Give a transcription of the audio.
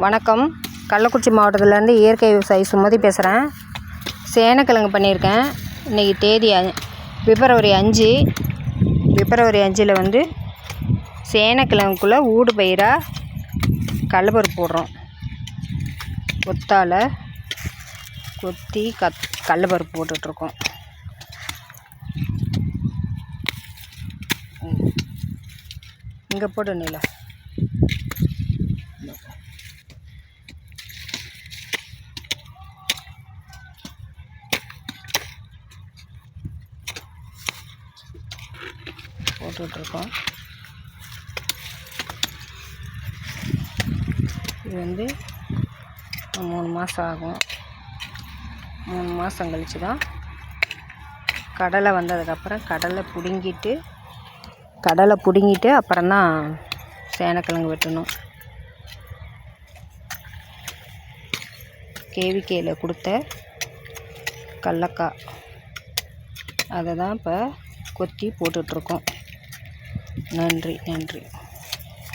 வணக்கம். கள்ளக்குறிச்சி மாவட்டத்திலேருந்து இயற்கை விவசாயி சுமதி பேசுகிறேன். சேனக்கிழங்கு பண்ணியிருக்கேன். இன்றைக்கி தேதி பிப்ரவரி 5. பிப்ரவரி 5 வந்து சேனக்கிழங்குக்குள்ளே ஊடு பயிராக கடலப்பருப்பு போடுறோம். கொத்தால் கொத்தி கடலப்பருப்பு போட்டுட்ருக்கோம். இங்கே போட்டு நில போட்டுட்ருக்கோம். இது வந்து 3 மாதம் ஆகும். 3 மாதம் கழித்து தான் கடலை வந்ததுக்கப்புறம் கடலை பிடுங்கிட்டு அப்புறம்தான் சேனக்கிழங்கு வெட்டணும். கேவிகேயில் கொடுத்த கடலக்காய் அதை தான் இப்போ கொத்தி போட்டுட்ருக்கோம். நன்றி.